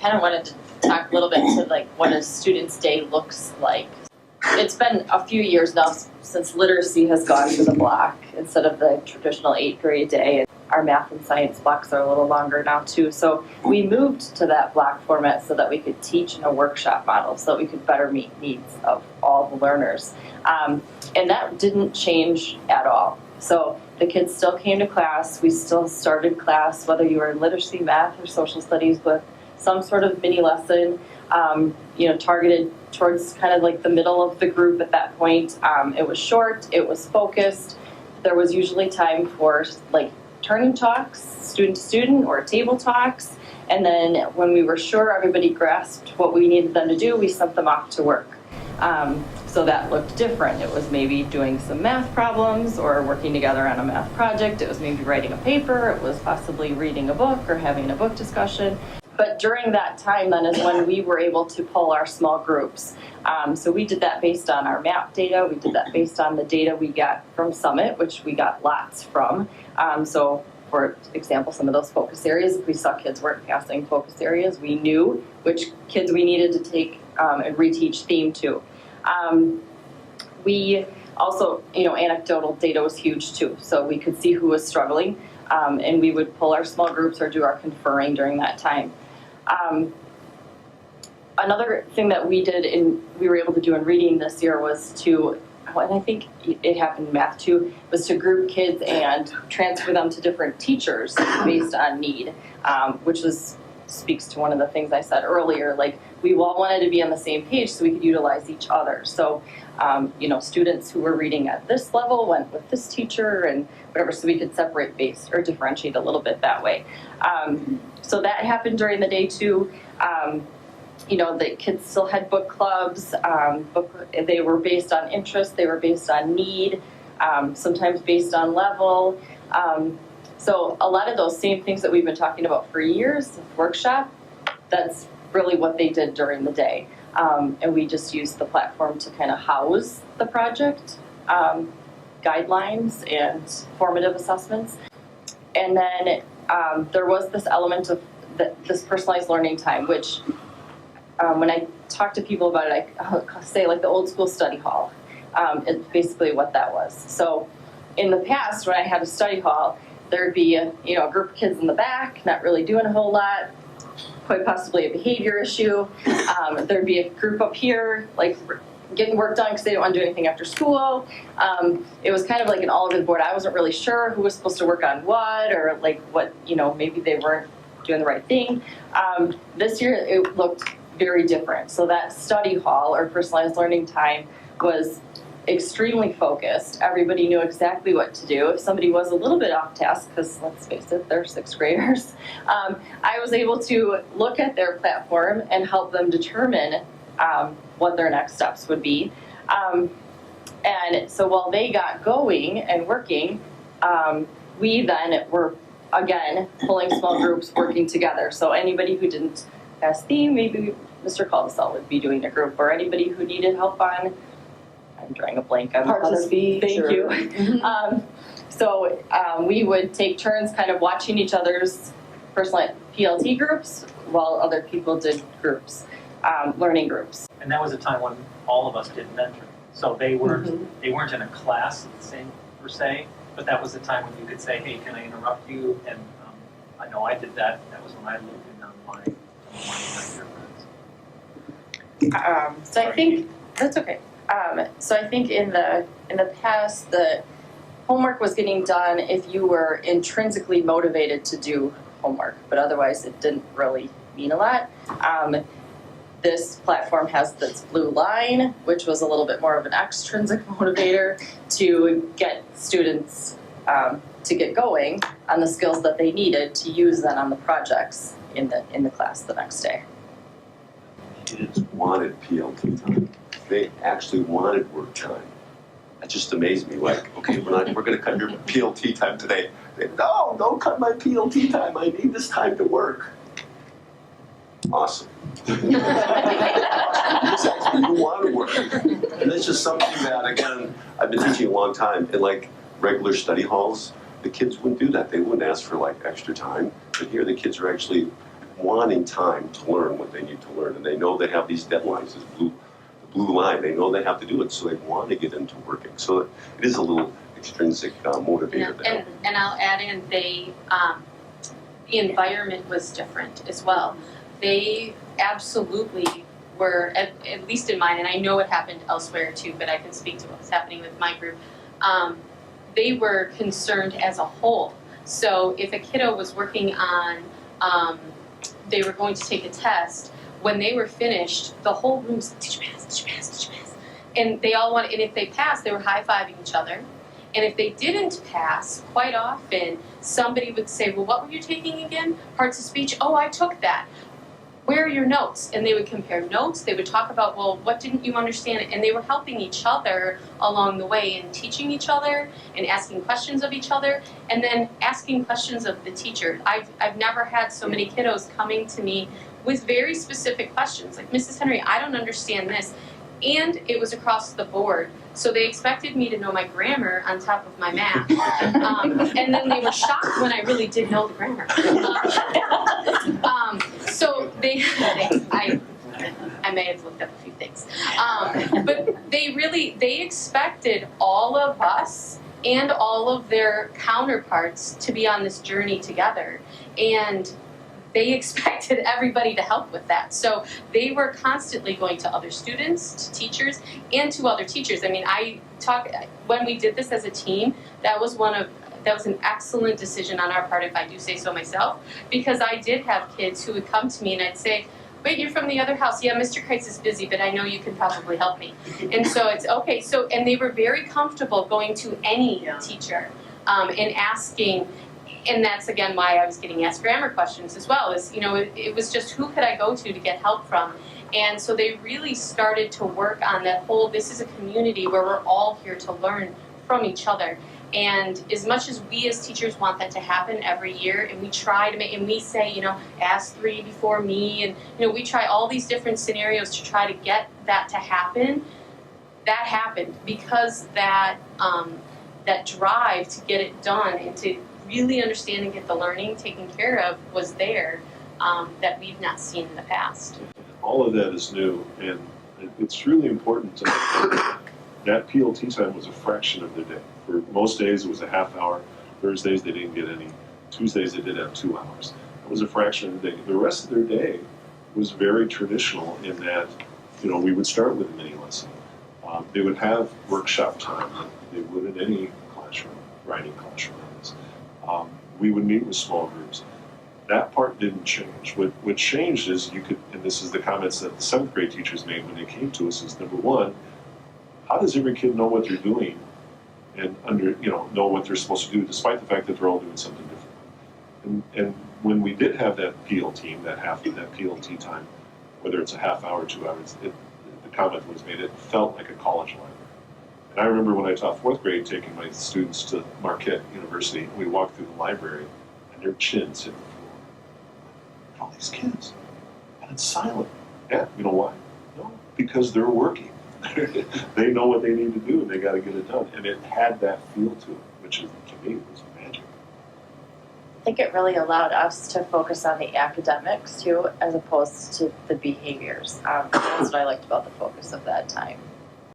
kind of wanted to talk a little bit to like what a student's day looks like. It's been a few years now since literacy has gone to the block instead of the traditional 8th grade day. Our math and science blocks are a little longer now too. So we moved to that block format so that we could teach in a workshop model so that we could better meet needs of all the learners. And that didn't change at all. So the kids still came to class. We still started class, whether you were in literacy, math, or social studies, with some sort of mini lesson, targeted towards kind of like the middle of the group at that point. It was short, it was focused. There was usually time for like turning talks, student to student, or table talks. And then when we were sure everybody grasped what we needed them to do, we sent them off to work. So that looked different. It was maybe doing some math problems or working together on a math project. It was maybe writing a paper. It was possibly reading a book or having a book discussion. But during that time then is when we were able to pull our small groups. So we did that based on our map data. We did that based on the data we got from Summit, which we got lots from. So for example, some of those focus areas, if we saw kids weren't passing focus areas, we knew which kids we needed to take and reteach theme to. We also, anecdotal data was huge too. So we could see who was struggling, and we would pull our small groups or do our conferring during that time. Another thing that we were able to do in reading this year was to, and I think it happened in math too, was to group kids and transfer them to different teachers based on need, which speaks to one of the things I said earlier. Like, we all wanted to be on the same page so we could utilize each other. So, students who were reading at this level went with this teacher and whatever, so we could separate based or differentiate a little bit that way. So that happened during the day too. The kids still had book clubs. They were based on interest. They were based on need, sometimes based on level. So a lot of those same things that we've been talking about for years, workshop, that's really what they did during the day. And we just used the platform to kind of house the project, guidelines and formative assessments. And then there was this element of this personalized learning time, which when I talk to people about it, I say like the old school study hall. It's basically what that was. So in the past, when I had a study hall, there'd be a group of kids in the back, not really doing a whole lot, quite possibly a behavior issue. There'd be a group up here, like getting work done because they didn't want to do anything after school. It was kind of like an all over the board. I wasn't really sure who was supposed to work on what, or like what, maybe they weren't doing the right thing. This year it looked very different. So that study hall or personalized learning time was extremely focused. Everybody knew exactly what to do. If somebody was a little bit off task, because let's face it, they're 6th graders, I was able to look at their platform and help them determine what their next steps would be. And so while they got going and working, we then were, again, pulling small groups working together. So anybody who didn't pass theme, maybe Mr. Caldwell would be doing a group, or anybody who needed help on, I'm drawing a blank on parts of speech. Thank you. So we would take turns kind of watching each other's personal PLT groups while other people did groups, learning groups. And that was a time when all of us did mentoring. So they weren't in a class the same per se, but that was the time when you could say, hey, can I interrupt you? And I know I did that. That was when I looked in on my friends. So I think that's okay. So I think in the past, the homework was getting done if you were intrinsically motivated to do homework, but otherwise it didn't really mean a lot. This platform has this blue line, which was a little bit more of an extrinsic motivator to get students to get going on the skills that they needed to use then on the projects in the class the next day. Kids wanted PLT time. They actually wanted work time. That just amazed me. Like, okay, we're going to cut your PLT time today. No, don't cut my PLT time. I need this time to work. Awesome. It's actually you want to work. And that's just something that, again, I've been teaching a long time. In like regular study halls, the kids wouldn't do that. They wouldn't ask for like extra time. But here the kids are actually wanting time to learn what they need to learn, and they know they have these deadlines, this blue line. They know they have to do it, so they want to get into working. So it is a little extrinsic motivator there. And I'll add in, the environment was different as well. They absolutely were, at least in mine, and I know it happened elsewhere too, but I can speak to what was happening with my group. They were concerned as a whole. So if a kiddo was working on, they were going to take a test, when they were finished, the whole room said, "Did you pass? Did you pass? Did you pass?" And they all wanted, and if they passed, they were high-fiving each other. And if they didn't pass, quite often, somebody would say, "Well, what were you taking again? Parts of speech? Oh, I took that. Where are your notes?" And they would compare notes. They would talk about, well, what didn't you understand? And they were helping each other along the way and teaching each other and asking questions of each other and then asking questions of the teacher. I've never had so many kiddos coming to me with very specific questions, like, "Mrs. Henry, I don't understand this." And it was across the board. So they expected me to know my grammar on top of my math. And then they were shocked when I really did know the grammar. So I may have looked up a few things. But they expected all of us and all of their counterparts to be on this journey together. And they expected everybody to help with that. So they were constantly going to other students, to teachers, and to other teachers. I mean, when we did this as a team, that was an excellent decision on our part, if I do say so myself, because I did have kids who would come to me and I'd say, "Wait, you're from the other house. Yeah, Mr. Kreitz is busy, but I know you can probably help me." And so it's okay. So, and they were very comfortable going to any teacher and asking. And that's, again, why I was getting asked grammar questions as well, is, it was just, who could I go to get help from? And so they really started to work on that whole, this is a community where we're all here to learn from each other. And as much as we as teachers want that to happen every year, and we try to make, and we say, ask 3 before me, and, we try all these different scenarios to try to get that to happen, that happened because that drive to get it done and to really understand and get the learning taken care of was there, that we've not seen in the past. All of that is new, and it's really important to know that PLT time was a fraction of their day. For most days, it was a half hour. Thursdays, they didn't get any. Tuesdays, they did have 2 hours. It was a fraction of the day. The rest of their day was very traditional in that, we would start with a mini lesson. They would have workshop time, like they would in any classroom, writing classroom. We would meet with small groups. That part didn't change. What changed is and this is the comments that the 7th grade teachers made when they came to us, is number one, how does every kid know what they're doing and know what they're supposed to do, despite the fact that they're all doing something different. And when we did have that PLT, that PLT time, whether it's a half hour, 2 hours, the comment was made, it felt like a college library. And I remember when I taught 4th grade, taking my students to Marquette University, and we walked through the library, and their chins hit the floor. And all these kids, and it's silent. Yeah, you know why? No, because they're working. They know what they need to do, and they got to get it done. And it had that feel to it, which to me was magic. I think it really allowed us to focus on the academics too, as opposed to the behaviors. That's what I liked about the focus of that time.